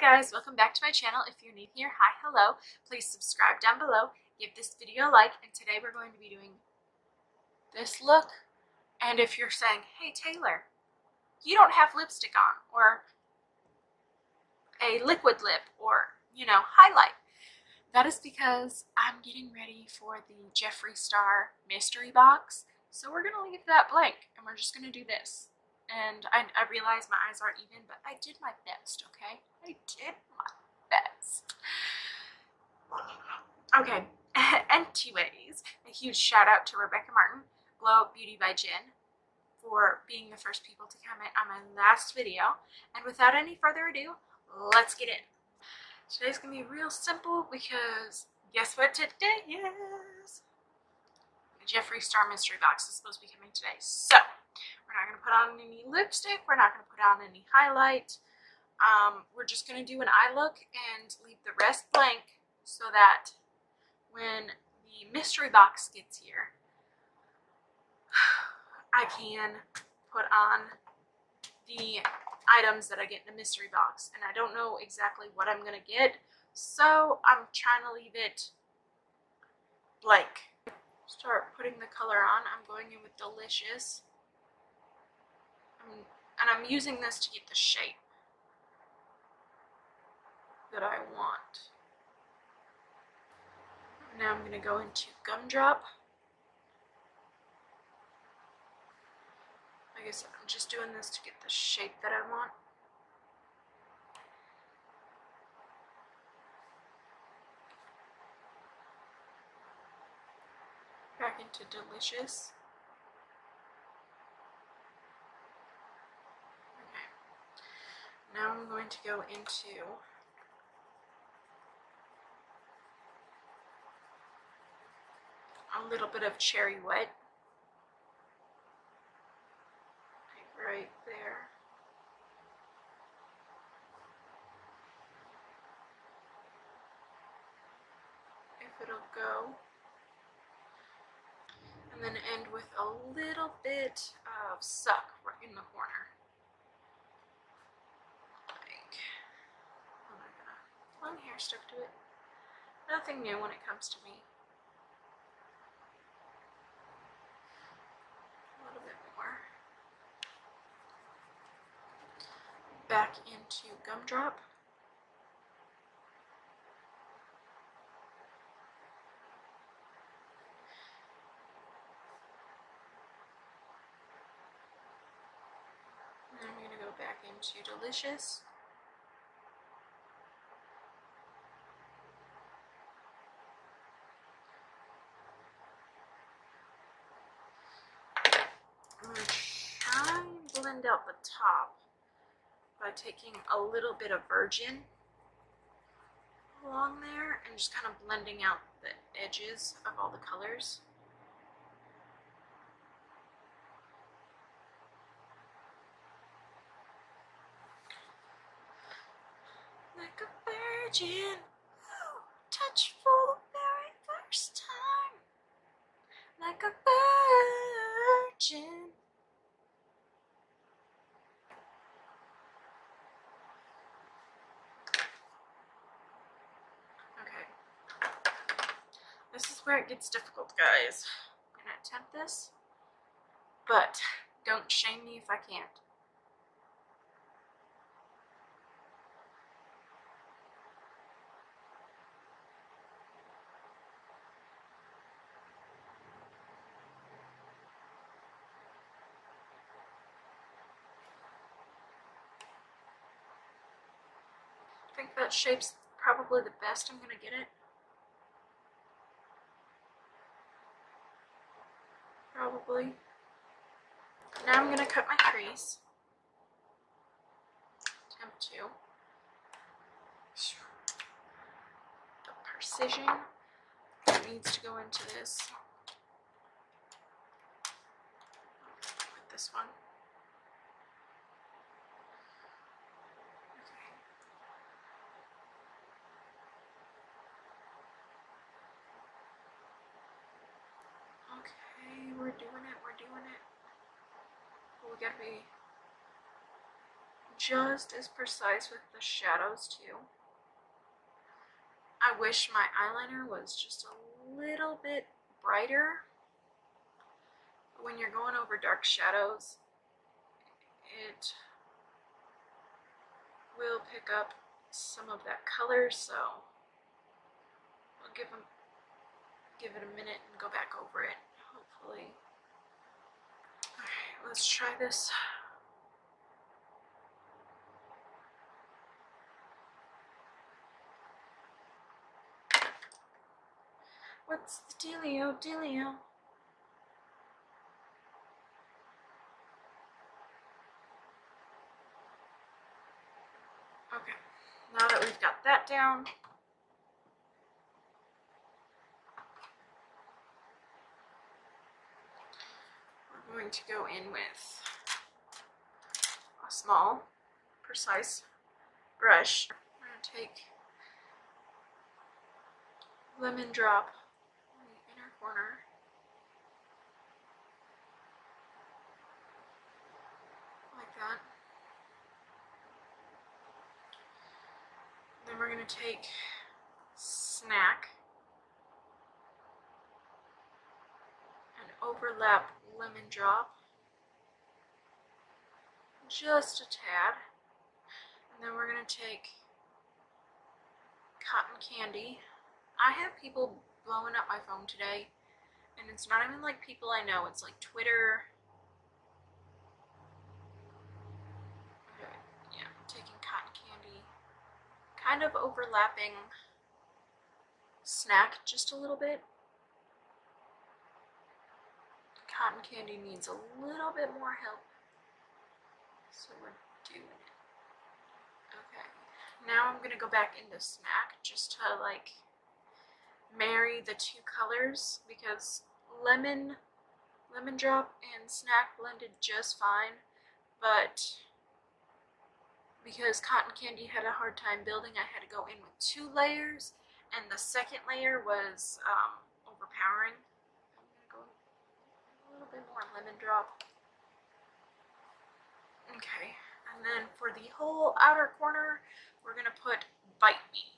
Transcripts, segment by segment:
guys, welcome back to my channel. If you're new here, hi, hello. Please subscribe down below, give this video a like, and today we're going to be doing this look. And if you're saying, hey Taylor, you don't have lipstick on, or a liquid lip, or, you know, highlight, that is because I'm getting ready for the Jeffree Star mystery box. So we're going to leave that blank, and we're just going to do this. And I realize my eyes aren't even, but I did my best, okay? I did my best. Okay, anyways, a huge shout out to Rebecca Martin, Glow Up Beauty by Jen, for being the first people to comment on my last video. And without any further ado, let's get in. Today's gonna be real simple because guess what today is? The Jeffree Star mystery box is supposed to be coming today. So we're not going to put on any lipstick. We're not going to put on any highlight. We're just going to do an eye look and leave the rest blank so that when the mystery box gets here, I can put on the items that I get in the mystery box. And I don't know exactly what I'm going to get, so I'm trying to leave it blank. Start putting the color on. I'm going in with Delicious. And I'm using this to get the shape that I want. Now I'm going to go into Gumdrop. Like I said, I'm just doing this to get the shape that I want. Back into Delicious. Now I'm going to go into a little bit of Cherry Wet, like right there. If it'll go. And then end with a little bit of Suck right in the corner. Long hair stuck to it. Nothing new when it comes to me. A little bit more. Back into Gumdrop. And then I'm going to go back into Delicious. I'm going to try and blend out the top by taking a little bit of Virgin along there and just kind of blending out the edges of all the colors. Like a virgin, ooh, touch for the very first time. Like a virgin. Okay. This is where it gets difficult, guys. I'm gonna attempt this, but don't shame me if I can't. I think that shape's probably the best I'm gonna get it. Probably. Now I'm gonna cut my crease. Attempt to. The precision that needs to go into this. With this one. Okay, we're doing it, we're doing it. But we gotta be just as precise with the shadows too. I wish my eyeliner was just a little bit brighter. When you're going over dark shadows, it will pick up some of that color, so I'll give it a minute and go back over it, hopefully. Alright, let's try this. What's the dealio? Okay, now that we've got that down, we're going to go in with a small, precise brush. I'm going to take lemon drop in the inner corner. Like that. Then we're going to take Snack and overlap lemon drop just a tad. And then we're going to take Cotton Candy. I have people blowing up my phone today, and it's not even like people I know, it's like Twitter. Okay, yeah, I'm taking Cotton Candy, kind of overlapping Snack just a little bit. Cotton Candy needs a little bit more help, so we're doing it. Okay, now I'm gonna go back into Snack just to like marry the two colors, because lemon drop and Snack blended just fine, but because Cotton Candy had a hard time building, I had to go in with 2 layers, and the second layer was overpowering. I'm gonna go a little bit more lemon drop. Okay, and then for the whole outer corner, we're gonna put Bite Me.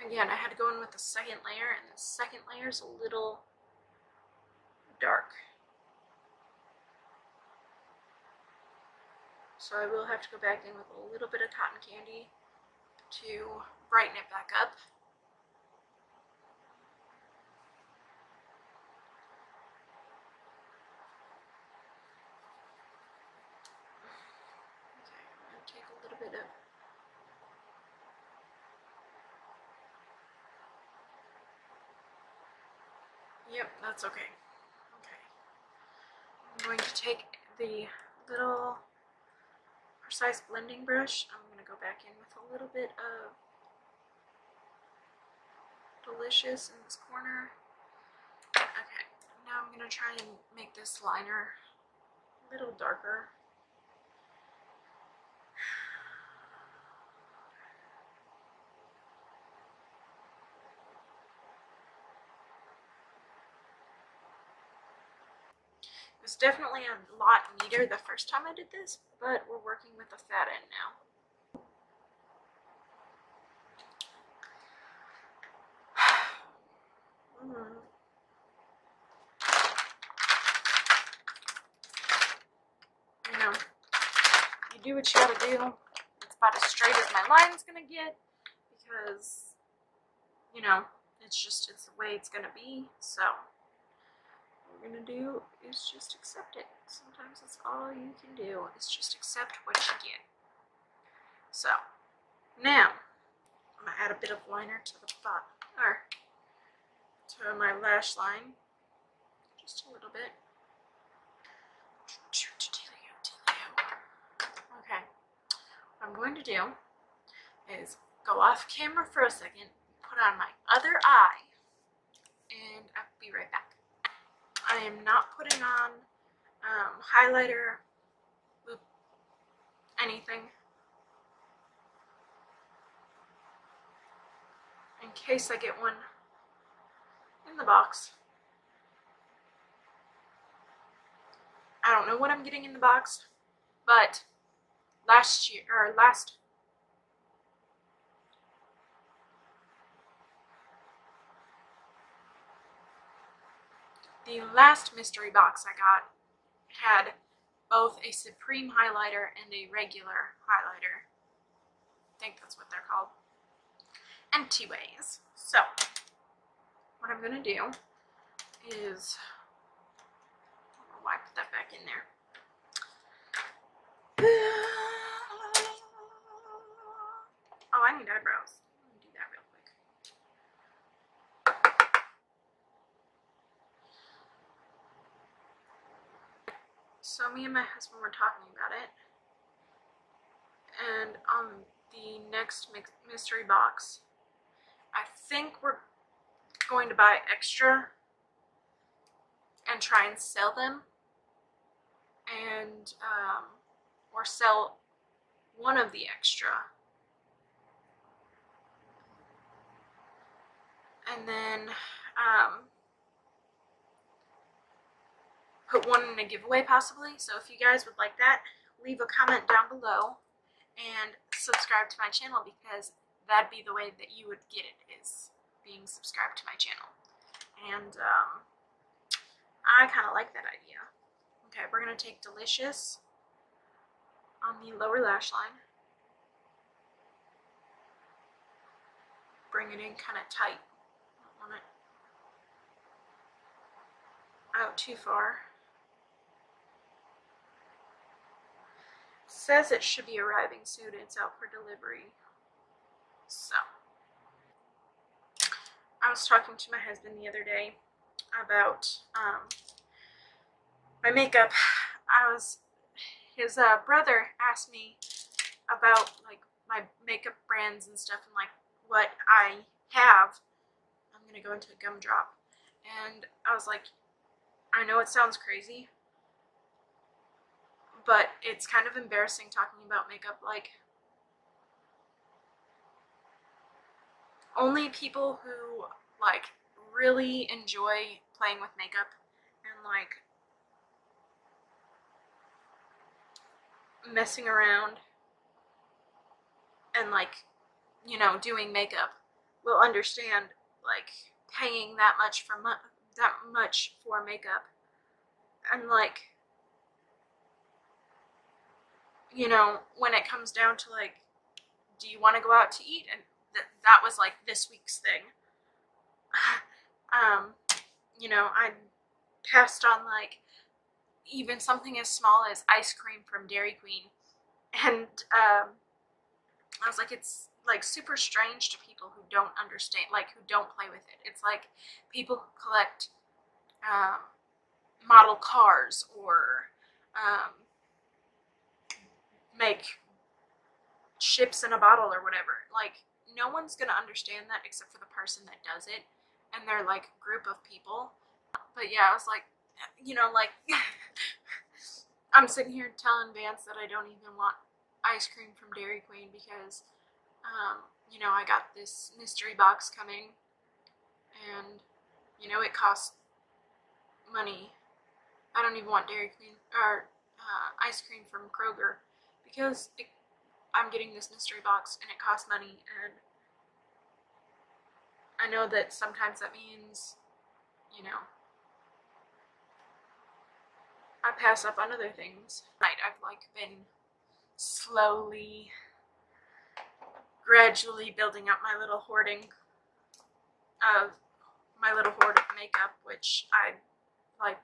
Again, I had to go in with the second layer, and the second layer is a little dark. So I will have to go back in with a little bit of Cotton Candy to brighten it back up. Okay, I'm going to take a little bit of Yep, that's okay. Okay. I'm going to take the little precise blending brush. I'm going to go back in with a little bit of Delicious in this corner. Okay, now I'm going to try and make this liner a little darker. It was definitely a lot neater the first time I did this, but we're working with the fat end now. You know, you do what you gotta do. It's about as straight as my line's gonna get, because, you know, it's the way it's gonna be. So what we're gonna do is just accept it. Sometimes that's all you can do, is just accept what you get. So now I'm gonna add a bit of liner to the bottom, or to my lash line, just a little bit. going to do is go off camera for a second, put on my other eye, and I'll be right back. I am not putting on highlighter, anything, in case I get one in the box. I don't know what I'm getting in the box, but the last mystery box I got had both a Supreme highlighter and a regular highlighter. I think that's what they're called. Anyways, so what I'm gonna do is, why put that back in there? Oh, I need eyebrows. Let me do that real quick. So me and my husband were talking about it, and on the next mystery box, I think we're going to buy extra and try and sell them, and or sell one of the extra, and then put one in a giveaway possibly. So if you guys would like that, leave a comment down below and subscribe to my channel, because that'd be the way that you would get it, is being subscribed to my channel. And I kind of like that idea. Okay, we're going to take Delicious on the lower lash line. Bring it in kind of tight. Don't want it out too far. It says it should be arriving soon. It's out for delivery. So, I was talking to my husband the other day about my makeup. His brother asked me about like my makeup brands and stuff, and like what I have. I'm gonna go into a gumdrop, and I was like, I know it sounds crazy, but it's kind of embarrassing talking about makeup. Like, only people who like really enjoy playing with makeup and like messing around and like, you know, doing makeup will understand like paying that much for makeup. And like, you know, when it comes down to like, do you want to go out to eat? And that was like this week's thing. You know, I passed on like even something as small as ice cream from Dairy Queen, and I was like, it's like super strange to people who don't understand, like who don't play with it. It's like people who collect model cars or make ships in a bottle or whatever. Like, no one's gonna understand that except for the person that does it and their like group of people. But yeah, I was like, you know, like I'm sitting here telling Vance that I don't even want ice cream from Dairy Queen because you know, I got this mystery box coming, and you know, it costs money. I don't even want Dairy Queen or ice cream from Kroger because I'm getting this mystery box and it costs money, and I know that sometimes that means, you know, I pass up on other things. I've like been slowly, gradually building up my little hoard of makeup, which I like.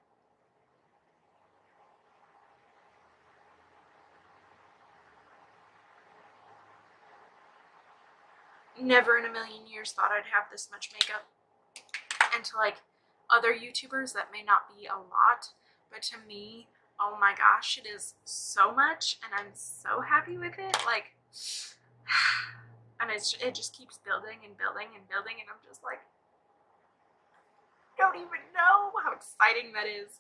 Never in a million years thought I'd have this much makeup. And to like other YouTubers, that may not be a lot, but to me, oh my gosh, it is so much, and I'm so happy with it. Like, And it just keeps building and building and building, and I'm just like, I don't even know how exciting that is.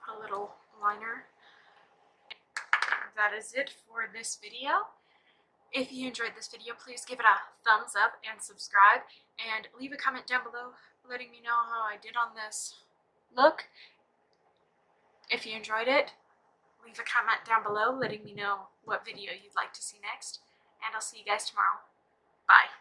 A little liner. That is it for this video. If you enjoyed this video, please give it a thumbs up and subscribe, and leave a comment down below letting me know how I did on this look. If you enjoyed it, leave a comment down below letting me know what video you'd like to see next, and I'll see you guys tomorrow. Bye.